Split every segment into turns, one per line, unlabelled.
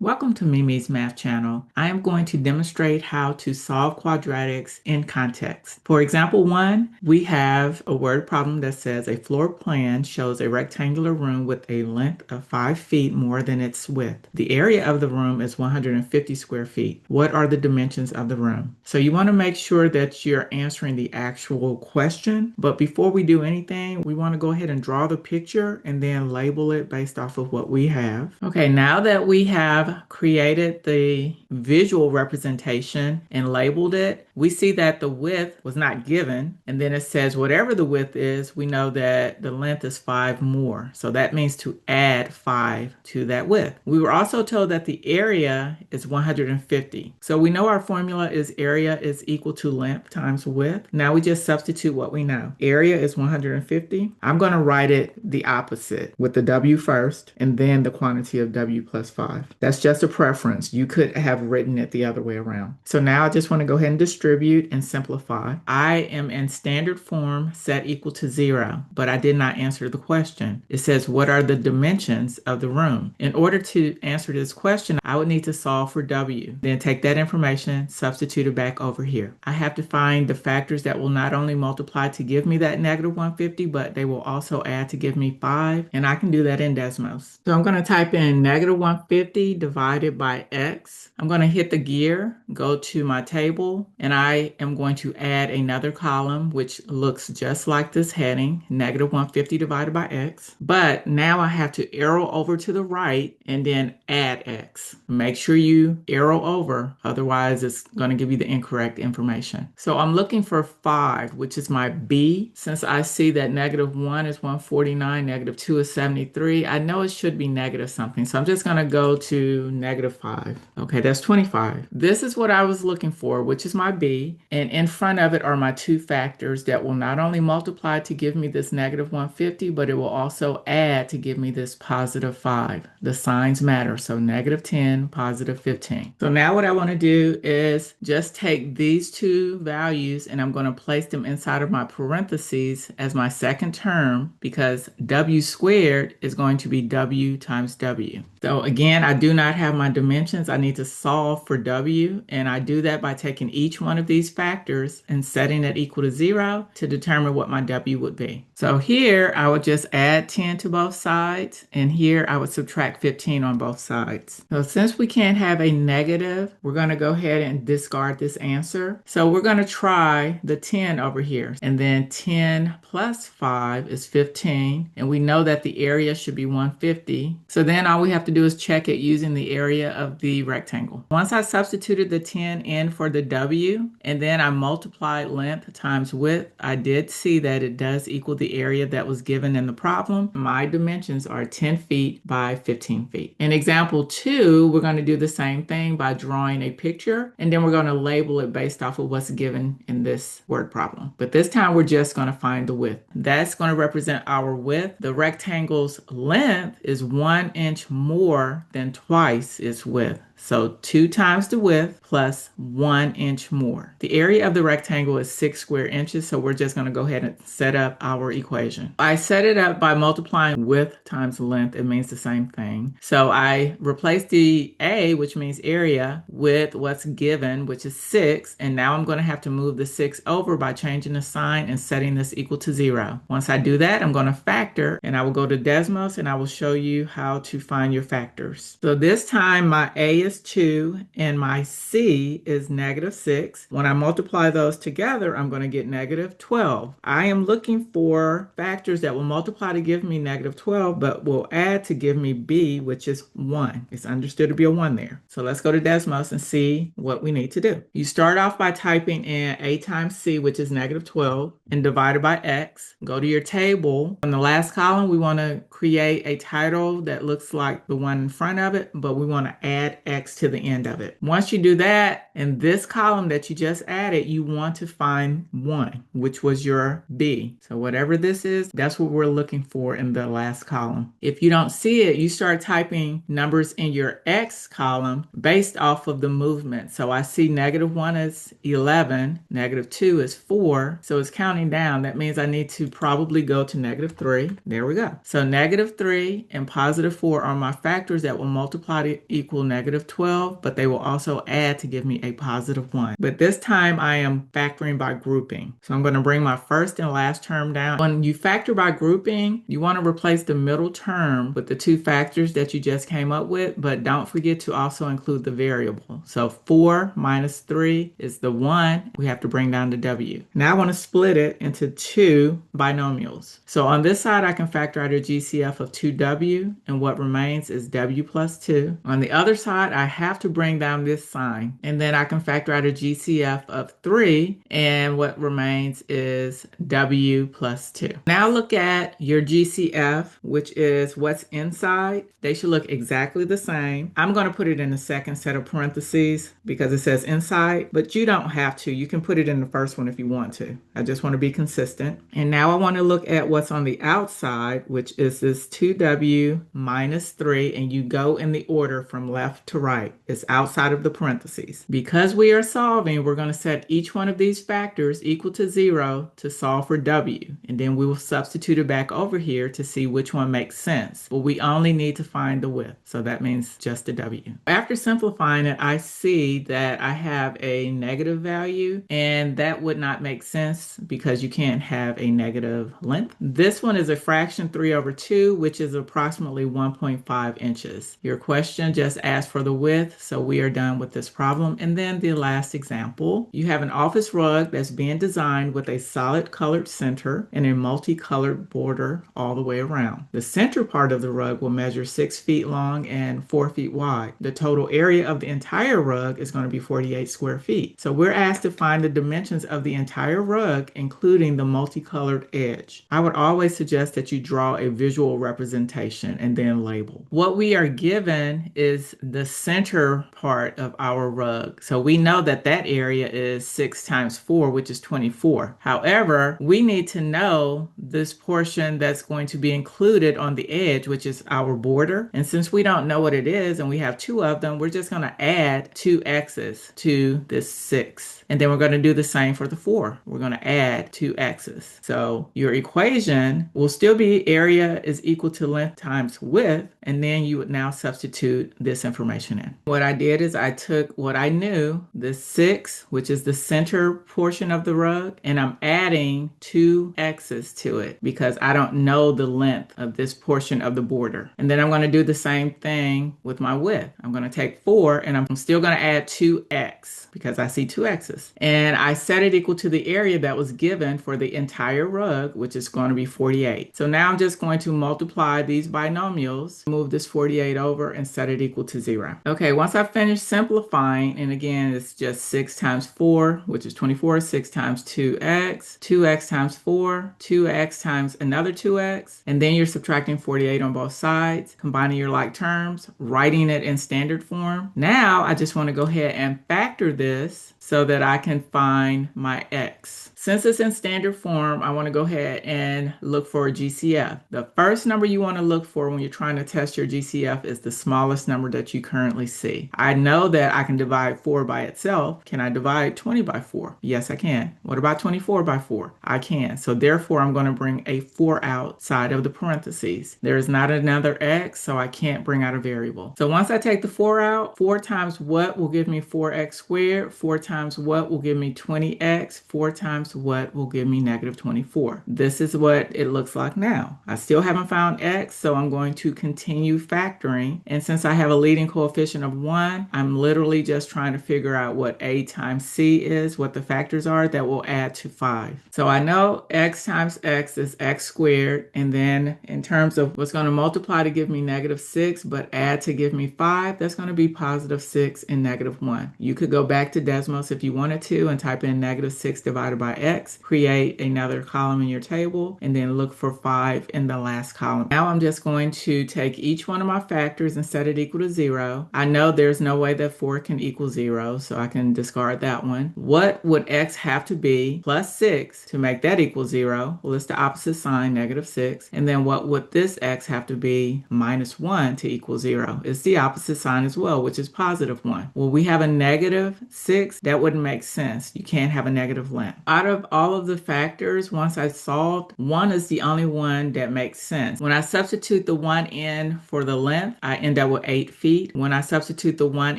Welcome to Mimi's Math Channel. I am going to demonstrate how to solve quadratics in context. For example 1, we have a word problem that says a floor plan shows a rectangular room with a length of 5 feet more than its width. The area of the room is 150 square feet. What are the dimensions of the room? So you want to make sure that you're answering the actual question, but before we do anything, we want to go ahead and draw the picture and then label it based off of what we have. Okay, now that we have created the visual representation and labeled it, we see that the width was not given, and then it says whatever the width is, we know that the length is 5 more. So that means to add 5 to that width. We were also told that the area is 150. So we know our formula is area is equal to length times width. Now we just substitute what we know. Area is 150. I'm going to write it the opposite with the W first and then the quantity of W plus 5. That's just a preference. You could have written it the other way around. So now I just want to go ahead and distribute and simplify. I am in standard form set equal to 0, but I did not answer the question. It says, what are the dimensions of the room? In order to answer this question, I would need to solve for W. Then take that information, substitute it back over here. I have to find the factors that will not only multiply to give me that negative 150, but they will also add to give me 5, and I can do that in Desmos. So I'm going to type in negative 150 divided by x. I'm going to hit the gear, go to my table, and I am going to add another column which looks just like this heading, negative 150 divided by x. But now I have to arrow over to the right and then add x. Make sure you arrow over, otherwise it's going to give you the incorrect information. So I'm looking for 5, which is my b. Since I see that negative 1 is 149, negative 2 is 73, I know it should be negative something. So I'm just going to go to negative 5. Okay, that's 25. This is what I was looking for, which is my b. And in front of it are my two factors that will not only multiply to give me this negative 150, but it will also add to give me this positive 5. The signs matter. So negative 10, positive 15. So now what I want to do is just take these two values and I'm going to place them inside of my parentheses as my second term, because w squared is going to be w times w. So again, I do not have my dimensions. I need to solve for w, and I do that by taking each one of these factors and setting it equal to 0 to determine what my w would be. So here I would just add 10 to both sides, and here I would subtract 15 on both sides. So since we can't have a negative, we're going to go ahead and discard this answer. So we're going to try the 10 over here, and then 10 plus 5 is 15, and we know that the area should be 150. So then all we have to do is check it using the area of the rectangle. Once I substituted the 10 in for the w, and then I multiplied length times width, I did see that it does equal the area that was given in the problem. My dimensions are 10 feet by 15 feet. In example 2, we're going to do the same thing by drawing a picture, and then we're going to label it based off of what's given in this word problem. But this time we're just going to find the width. That's going to represent our width. The rectangle's length is 1 inch more than twice its width. So 2 times the width plus 1 inch more. The area of the rectangle is 6 square inches, so we're just going to go ahead and set up our equation. I set it up by multiplying width times length. It means the same thing. So I replace the a, which means area, with what's given, which is 6, and now I'm going to have to move the 6 over by changing the sign and setting this equal to 0. Once I do that, I'm going to factor, and I will go to Desmos and I will show you how to find your factors. So this time my a is 2 and my c is negative 6. When I multiply those together, I'm going to get negative 12. I am looking for factors that will multiply to give me negative 12, but will add to give me b, which is 1. It's understood to be a 1 there. So let's go to Desmos and see what we need to do. You start off by typing in a times c, which is negative 12, and divided by x. Go to your table. On the last column, we want to create a title that looks like the one in front of it, but we want to add x to the end of it. Once you do that, in this column that you just added, you want to find 1, which was your b. So whatever this is, that's what we're looking for in the last column. If you don't see it, you start typing numbers in your x column based off of the movement. So I see negative 1 is 11, negative 2 is 4, so it's counting down. That means I need to probably go to negative 3. There we go. So negative 3 and positive 4 are my factors that will multiply multiply to equal negative 12, but they will also add to give me a positive 1. But this time I am factoring by grouping. So I'm going to bring my first and last term down. When you factor by grouping, you want to replace the middle term with the two factors that you just came up with, but don't forget to also include the variable. So 4 minus 3 is the 1. We have to bring down the w. Now I want to split it into two binomials. So on this side, I can factor out a GCF of 2w, and what remains is w plus 2. On the other side, I have to bring down this sign, and then I can factor out a GCF of 3, and what remains is w plus 2. Now look at your GCF, which is what's inside. They should look exactly the same. I'm going to put it in the second set of parentheses because it says inside, but you don't have to. You can put it in the first one if you want to. I just want to be consistent. And now I want to look at what's on the outside, which is this 2w minus 3, and you go in the order from left to right. It's outside of the parentheses. Because we are solving, we're going to set each one of these factors equal to 0 to solve for w, and then we will substitute it back over here to see which one makes sense. But we only need to find the width, so that means just the w. After simplifying it, I see that I have a negative value, and that would not make sense because you can't have a negative length. This one is a fraction 3/2, which is approximately 1.5 inches. Your question just asked for the width, so we are done with this problem. And then the last example, you have an office rug that's being designed with a solid colored center and a multicolored border all the way around. The center part of the rug will measure 6 feet long and 4 feet wide. The total area of the entire rug is going to be 48 square feet. So we're asked to find the dimensions of the entire rug, including the multicolored edge. I would always suggest that you draw a visual representation and then label. What we are given is the center part of our rug. So we know that that area is 6 times 4, which is 24. However, we need to know this portion that's going to be included on the edge, which is our border. And since we don't know what it is and we have two of them, we're just going to add 2 x's to this 6. And then we're going to do the same for the 4. We're going to add 2 x's. So your equation will still be area is equal to length times width, and then you would now substitute this information in. What I did is I took what I knew, the 6, which is the center portion of the rug, and I'm adding 2 x's to it because I don't know the length of this portion of the border. And then I'm going to do the same thing with my width. I'm going to take 4 and I'm still going to add 2x because I see 2 x's. And I set it equal to the area that was given for the entire rug, which is going to be 48. So now I'm just going to multiply these binomials, move this 48 over and set it equal to 0. Okay, once I finish simplifying, and again, it's just 6 times 4, which is 24, 6 times 2x, 2x times 4, 2x times another 2x, and then you're subtracting 48 on both sides, combining your like terms, writing it in standard form. Now I just want to go ahead and factor this so that I can find my x. Since it's in standard form, I want to go ahead and look for a GCF. The first number you want to look for when you're trying to test your GCF is the smallest number that you currently see. I know that I can divide 4 by itself. Can I divide 20 by 4? Yes, I can. What about 24 by 4? I can. So therefore, I'm going to bring a 4 outside of the parentheses. There is not another x, so I can't bring out a variable. So once I take the 4 out, 4 times what will give me 4x squared? 4 times what will give me 20x? 4 times what will give me negative 24. This is what it looks like now. I still haven't found x, so I'm going to continue factoring. And since I have a leading coefficient of 1, I'm literally just trying to figure out what a times c is, what the factors are that will add to 5. So I know x times x is x squared. And then in terms of what's going to multiply to give me negative 6, but add to give me 5, that's going to be positive 6 and negative 1. You could go back to Desmos if you wanted to and type in negative 6 divided by x, create another column in your table, and then look for 5 in the last column. Now I'm just going to take each one of my factors and set it equal to 0. I know there's no way that 4 can equal 0, so I can discard that one. What would x have to be plus 6 to make that equal 0? Well, it's the opposite sign, negative 6. And then what would this x have to be minus 1 to equal 0? It's the opposite sign as well, which is positive 1. Well, we have a negative 6. That wouldn't make sense. You can't have a negative length. Out of all of the factors, once I solved, 1 is the only one that makes sense. When I substitute the 1 in for the length, I end up with 8 feet. When I substitute the 1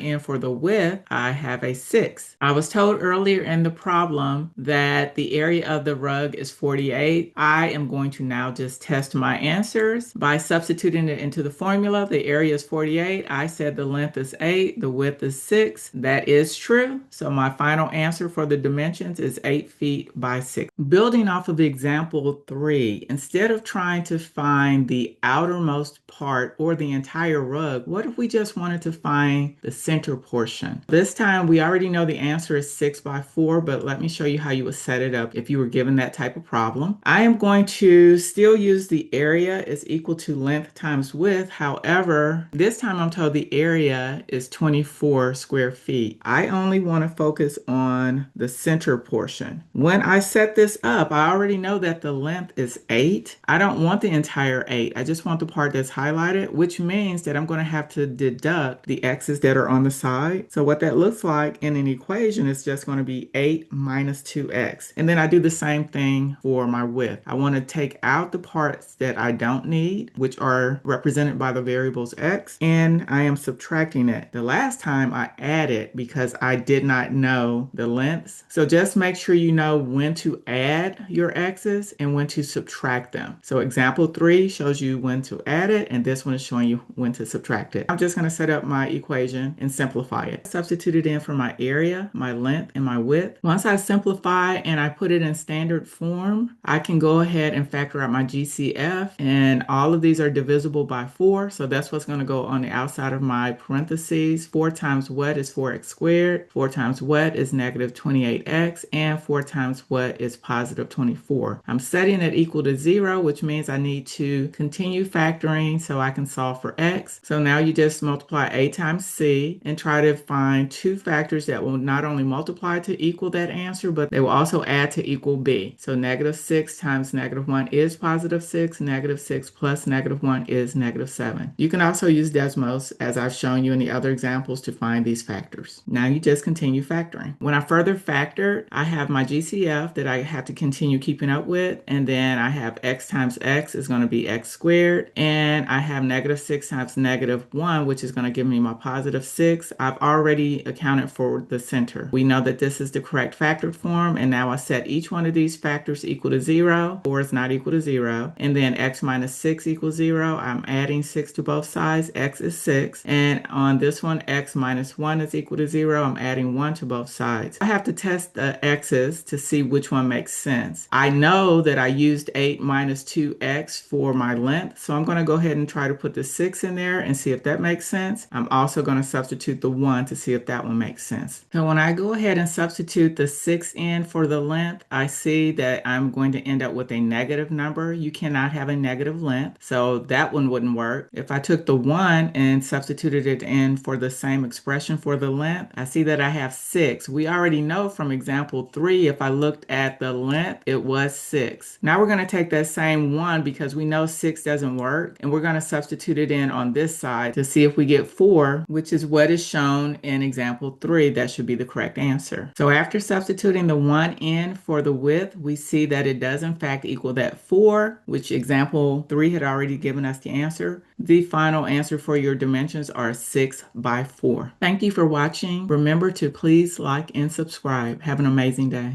in for the width, I have a 6. I was told earlier in the problem that the area of the rug is 48. I am going to now just test my answers by substituting it into the formula. The area is 48. I said the length is 8, the width is 6. That is true. So my final answer for the dimensions is 8 feet by 6. Building off of example 3, instead of trying to find the outermost part or the entire rug, what if we just wanted to find the center portion? This time we already know the answer is 6 by 4, but let me show you how you would set it up if you were given that type of problem. I am going to still use the area is equal to length times width. However, this time I'm told the area is 24 square feet. I only want to focus on the center portion. When I set this up, I already know that the length is 8. I don't want the entire 8. I just want the part that's highlighted, which means that I'm going to have to deduct the x's that are on the side. So what that looks like in an equation is just going to be 8 minus 2x. And then I do the same thing for my width. I want to take out the parts that I don't need, which are represented by the variables x, and I am subtracting it. The last time I added because I did not know the lengths. So just make sure you know when to add your x's and when to subtract them. So example 3 shows you when to add it, and this one is showing you when to subtract it. I'm just going to set up my equation and simplify it. Substitute it in for my area, my length, and my width. Once I simplify and I put it in standard form, I can go ahead and factor out my GCF, and all of these are divisible by 4, so that's what's going to go on the outside of my parentheses. 4 times what is 4x squared, 4 times what is negative 28x, and 4 times what is positive 24. I'm setting it equal to 0, which means I need to continue factoring so I can solve for x. So now you just multiply a times c and try to find two factors that will not only multiply to equal that answer, but they will also add to equal b. So negative 6 times negative 1 is positive 6. Negative 6 plus negative 1 is negative 7. You can also use Desmos, as I've shown you in the other examples, to find these factors. Now you just continue factoring. When I further factored, I have my GCF that I have to continue keeping up with, and then I have x times x is going to be x squared, and I have negative 6 times negative 1, which is going to give me my positive 6. I've already accounted for the center. We know that this is the correct factored form, and now I set each one of these factors equal to 0. 4 is not equal to 0, and then x minus 6 equals 0. I'm adding 6 to both sides. X is 6, and on this one, x minus 1 is equal to 0. I'm adding 1 to both sides. I have to test the x's to see which one makes sense. I know that I used 8 minus 2x for my length, so I'm going to go ahead and try to put the 6 in there and see if that makes sense. I'm also going to substitute the 1 to see if that one makes sense. So when I go ahead and substitute the 6 in for the length, I see that I'm going to end up with a negative number. You cannot have a negative length, so that one wouldn't work. If I took the 1 and substituted it in for the same expression for the length, I see that I have 6. We already know from example 3, if I looked at the length, it was 6. Now we're going to take that same 1 because we know 6 doesn't work, and we're going to substitute it in on this side to see if we get 4, which is what is shown in example 3. That should be the correct answer. So after substituting the 1 in for the width, we see that it does in fact equal that 4, which example 3 had already given us the answer. The final answer for your dimensions are 6 by 4. Thank you for watching. Remember to please like and subscribe. Have an amazing day.